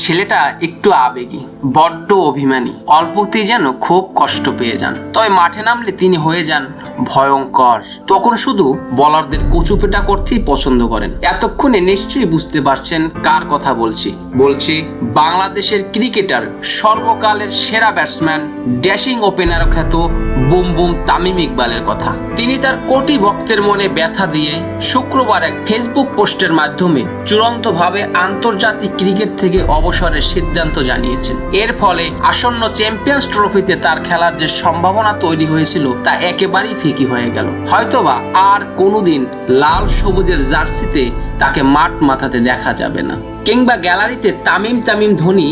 ছেলেটা একটু আবেগী, বড্ড অভিমানী, অল্পতেই যেন খুব কষ্ট পেয়ে যান। তবে মাঠে নামলে তিনি হয়ে যান ভয়ঙ্কর। তখন শুধু বলারদের কচুপেটা করতেই পছন্দ করেন। এতক্ষণে নিশ্চয়ই বুঝতে পারছেন কার কথা বলছি বাংলাদেশের ক্রিকেটার, সর্বকালের সেরা ব্যাটসম্যান, ড্যাশিং ওপেনার খ্যাত বুম বুম তামিম ইকবালের কথা। তিনি তার কোটি ভক্তের মনে ব্যথা দিয়ে শুক্রবার এক ফেসবুক পোস্টের মাধ্যমে চূড়ান্তভাবে আন্তর্জাতিক ক্রিকেট থেকে অবসরের সিদ্ধান্ত জানিয়েছেন। এর ফলে আসন্ন চ্যাম্পিয়ন্স ট্রফিতে তার খেলার যে সম্ভাবনা তৈরি হয়েছিল তা একেবারেই ফিকি হয়ে গেল। হয়তোবা আর কোনোদিন লাল সবুজের জার্সিতে তাকে মাঠ মাথাতে দেখা যাবে না, কিংবা গ্যালারিতে তামিম তামিম ধ্বনি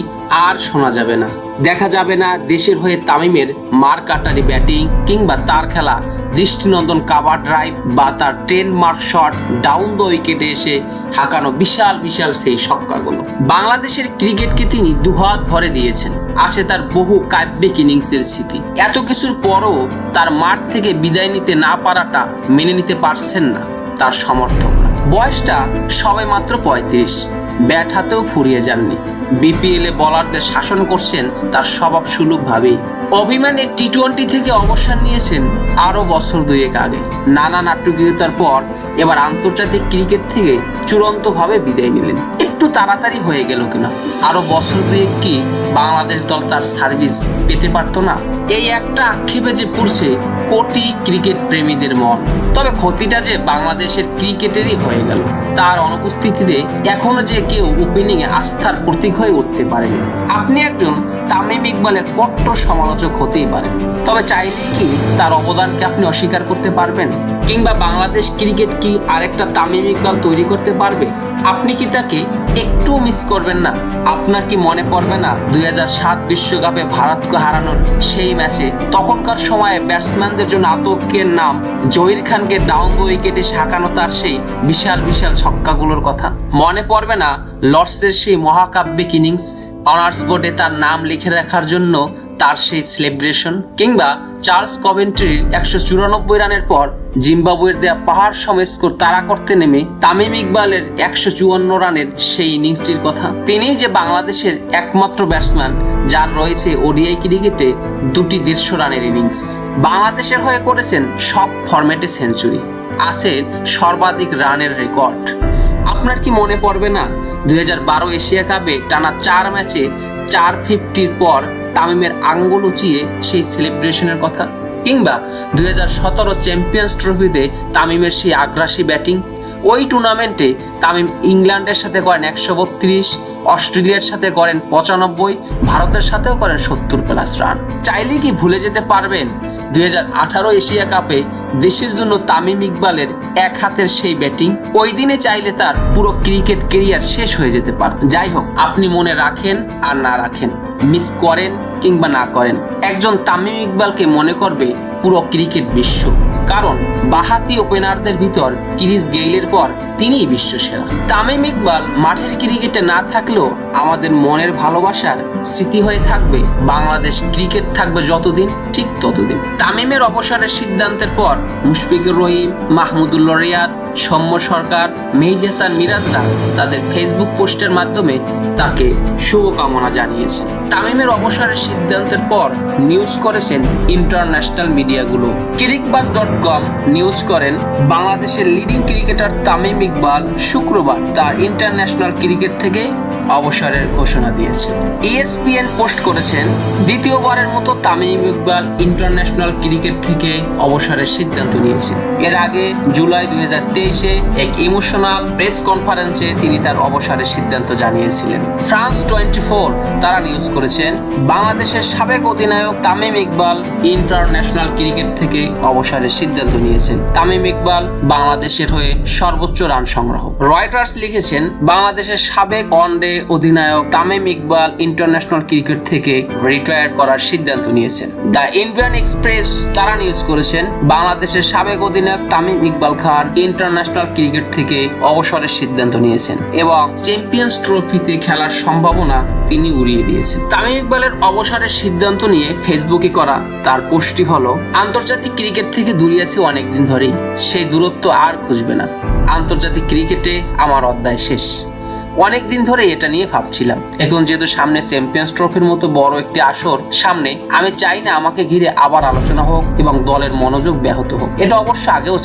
আর শোনা যাবে না। দেখা যাবে না দেশের হয়ে তামিমের মার কাটারি ব্যাটিং, কিংবা তার খেলা দৃষ্টিনন্দন কাভার ড্রাইভ, বা তার ট্রেডমার্ক শট ডাউন দ্য উইকেটে এসে হাঁকানো বিশাল বিশাল সেই ছক্কাগুলো। বাংলাদেশের ক্রিকেটকে তিনি দুহাত ভরে দিয়েছেন। আছে তার বহু কাব্যিক ইনিংসের স্মৃতি। এত কিছুর পরও তার মাঠ থেকে বিদায় নিতে না পারাটা মেনে নিতে পারছেন না তার সমর্থকরা। বয়সটা সবে মাত্র 35, ব্যাট হাতেও ফুরিয়ে যাননি। বিপিএল এ বলারদের শাসন করছেন তার স্বভাব সুলভ ভাবেই। অভিমানের টি-20 থেকে অবসর নিয়েছেন আরো বছর দুয়েক আগে। নানা নাটকীয়তার পর এবার আন্তর্জাতিক ক্রিকেট থেকে চূড়ান্তভাবে বিদায় নিলেন। একটু তাড়াতাড়ি হয়ে গেল কিনা? আরো বছর দুয়েক কি বাংলাদেশ দল তার সার্ভিস পেতে পারতো না? এই একটা আক্ষেপে যে পুড়ছে কোটি ক্রিকেট প্রেমীদের মন। তবে ক্ষতিটা যে বাংলাদেশের ক্রিকেটেরই হয়ে গেল। তার অনুপস্থিতিতে এখনো যে কেউ ওপেনিং এ আস্থার প্রতীক হয়ে উঠতে পারেনি। আপনি একজন তামিম ইকবালের কট্টর সমালোচক হতেই পারেন, তবে চাইলেই কি তার অবদানকে আপনি অস্বীকার করতে পারবেন? কিংবা বাংলাদেশ ক্রিকেট কি আরেকটা তামিম ইকবাল তৈরি করতে পারবে? আপনি কি তাকে একটু মিস করবেন না? আপনার কি মনে পড়বে না 2007 বিশ্বকাপে ভারতকে হারানোর সেই ম্যাচে তখনকার সময়ে ব্যাটসম্যানদের জন্য আতঙ্কের নাম জহির খানকে ডাউন দ্য উইকেটে শাকানো তার সেই বিশাল বিশাল ছক্কাগুলোর কথা? মনে পড়বে না লর্ডসের সেই মহাকাব্যিক ইনিংস, অনার্স বোর্ডে তার নাম লিখে রাখার জন্য তার সেই সেলিব্রেশন, কিংবা চার্লস কভেন্ট্রির 194 রানের পর জিম্বাবুয়ের দেয়া পাহাড় সম স্কোর তাড়া করতে নেমে তামিম ইকবালের 154 রানের সেই ইনিংসটির কথা? তিনিই যে বাংলাদেশের একমাত্র ব্যাটসম্যান যার রয়েছে ওডিআই ক্রিকেটে 2টি 150 রানের ইনিংস। বাংলাদেশের হয়ে করেছেন সব ফরম্যাটে সেঞ্চুরি, আছে সর্বাধিক রানের রেকর্ড। আপনার কি মনে পড়বে না 2012 এশিয়া কাপে টানা 4 ম্যাচে 450-র পর তামিমের আঙ্গুল উঁচিয়ে সেই সেলিব্রেশনের কথা? কিংবা 2017 চ্যাম্পিয়ন্স ট্রফিতে তামিমের সেই আগ্রাসী ব্যাটিং? ওই টুর্নামেন্টে তামিম ইংল্যান্ডের সাথে করেন 132, অস্ট্রেলিয়ার সাথে করেন 95, ভারতের সাথেও করেন 70+ রান। চাইলে কি ভুলে যেতে পারবেন 2018 এশিয়া কাপে দেশের জন্য তামিম ইকবালের এক হাতের সেই ব্যাটিং? ওই দিনে চাইলে তার পুরো ক্রিকেট কেরিয়ার শেষ হয়ে যেতে পারত। যাই হোক, আপনি মনে রাখেন আর না রাখেন, মিস করেন কিংবা না করেন, একজন তামিম ইকবালকে মনে করবে পুরো ক্রিকেট বিশ্ব। কারণ বাহাতি ওপেনারদের ভিতর ক্রিস গেইলের পর তিনিই বিশ্বসেরা। তামিম ইকবাল মাঠের ক্রিকেটে না থাকলেও আমাদের মনের ভালোবাসার স্মৃতি হয়ে থাকবে। বাংলাদেশ ক্রিকেট থাকবে যতদিন, ঠিক ততদিন। তামিমের অবসরের সিদ্ধান্তের পর মুশফিকুর রহিম, মাহমুদুল্লাহ রিয়াদ, সৌম্য সরকার, মেহেদী হাসান মিরাজরা তাদের ফেসবুক পোস্টের মাধ্যমে তাকে শুভকামনা জানিয়েছেন। তামিমের অবসরের সিদ্ধান্তের পর নিউজ করেছেন ইন্টারন্যাশনাল মিডিয়াগুলো। ক্রিকবাজ.com নিউজ করেন বাংলাদেশের লিডিং ক্রিকেটার তামিম ইকবাল শুক্রবার তার ইন্টারন্যাশনাল ক্রিকেট থেকে অবসরের ঘোষণা দিয়েছে। ESPN পোস্ট করেছেন দ্বিতীয়বারের মতো তামিম ইকবাল ইন্টারন্যাশনাল ক্রিকেট থেকে অবসরের সিদ্ধান্ত নিয়েছেন। এর আগে জুলাই 2023-এ এক ইমোশনাল প্রেস কনফারেন্সে তিনি তার অবসরের সিদ্ধান্ত জানিয়েছিলেন। ফ্রান্স 24 তারা নিউজ করেছেন বাংলাদেশের সাবেক অধিনায়ক তামিম ইকবাল ইন্টারন্যাশনাল ক্রিকেট থেকে অবসরের সিদ্ধান্ত নিয়েছেন। তামিম ইকবাল বাংলাদেশের হয়ে সর্বোচ্চ রান সংগ্রহ। রয়টার্স লিখেছেন বাংলাদেশের সাবেক ওয়ানডে অধিনায়ক তামিম ইকবাল ইন্টারন্যাশনাল ক্রিকেট থেকে রিটায়ার করার সিদ্ধান্ত নিয়েছেন। দ্য ইন্ডিয়ান এক্সপ্রেস তারা নিউজ করেছেন বাংলাদেশের সাবেক অধিনায়ক তামিম ইকবাল খান ইন্টারন্যাশনাল ক্রিকেট থেকে অবসরের সিদ্ধান্ত নিয়েছেন এবং চ্যাম্পিয়ন্স ট্রফিতে খেলার সম্ভাবনা তিনি উড়িয়ে দিয়েছেন। তামিম ইকবালের অবসরের সিদ্ধান্ত নিয়ে ফেসবুকে করা তার পোস্টটি হলো, আন্তর্জাতিক ক্রিকেট থেকে দূরে আছি অনেকদিন ধরেই, সেই দূরত্ব আর খুঁজবে না। আন্তর্জাতিক ক্রিকেটে আমার অধ্যায় শেষ। অনেক দিন ধরে এটা নিয়ে ভাবছিলাম। এখন যেহেতু সামনে চ্যাম্পিয়ন্স ট্রফির মতো বড় একটি আসর সামনে, আমি চাই না আমাকে ঘিরে আবার আলোচনা হোক এবং দলের মনোযোগ ব্যাহত হোক। এটা অবশ্য আগেও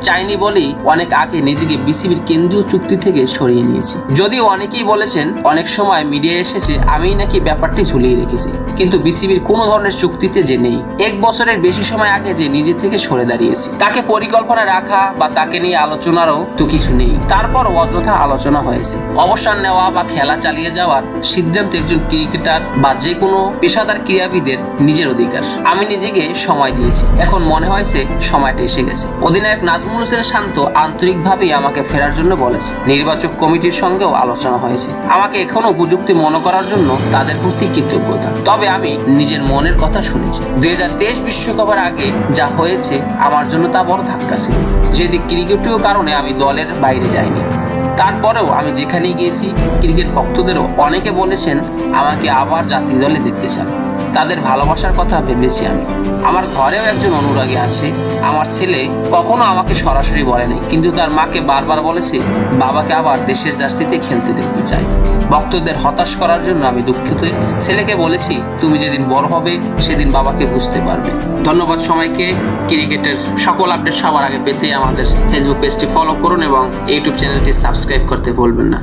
চাইনি বলেই অনেক আগে নিজেকে বিসিবির কেন্দ্রীয় চুক্তি থেকে সরিয়ে নিয়েছি। যদিও অনেকেই বলেছেন অনেক সময় মিডিয়ায় এসেছে আমিই নাকি ব্যাপারটি ঝুলিয়ে রেখেছি, কিন্তু বিসিবির কোনো ধরনের চুক্তিতে যে নেই। 1 বছরের বেশি সময় আগে যে নিজে থেকে সরে দাঁড়িয়েছি, তাকে পরিকল্পনা রাখা বা তাকে নিয়ে আলোচনারও তো কিছু নেই। তারপর অযথা আলোচনা হয়েছে। অবসর নেওয়া বা খেলা চালিয়ে যাওয়ার সিদ্ধান্ত একজন ক্রিকেটার বা যে কোনো পেশাদার ক্রীড়াবিদের নিজের অধিকার। আমি নিজেকে সময় দিয়েছি, এখন মনে হয়েছে সময়টা এসে গেছে। অধিনায়ক নাজমুল হোসেন শান্ত আন্তরিকভাবেই আমাকে ফেরার জন্য বলেছে। নির্বাচক কমিটির সঙ্গেও আলোচনা হয়েছে। আমাকে এখনো উপযুক্ত মনে করার জন্য তাদের প্রতি কৃতজ্ঞতা। তবে আমি নিজের মনের কথা শুনেছি। 2023 বিশ্বকাপের আগে যা হয়েছে আমার জন্য তা বড় ধাক্কা ছিল। যদি ক্রিকেটীয় কারণে আমি দলের বাইরে যাইনি, তারপরেও আমি যেখানেই গিয়েছি ক্রিকেট ভক্তদেরও অনেকে বলেছেন আমাকে আবার জাতীয় দলে দেখতে চান। তাদের ভালোবাসার কথা ভেবেছি আমি। আমার ঘরেও একজন অনুরাগী আছে। আমার ছেলে কখনো আমাকে সরাসরি বলেনি, কিন্তু তার মাকে বারবার বলেছে বাবাকে আবার দেশের জার্সিতে খেলতে দেখতে চায়। ভক্তদের হতাশ করার জন্য আমি দুঃখিত। ছেলেকে বলেছি তুমি যেদিন বড় হবে সেদিন বাবাকে বুঝতে পারবে। ধন্যবাদ সবাইকে। ক্রিকেটের সকল আপডেট সবার আগে পেতে আমাদের ফেসবুক পেজটি ফলো করুন এবং ইউটিউব চ্যানেলটি সাবস্ক্রাইব করতে ভুলবেন না।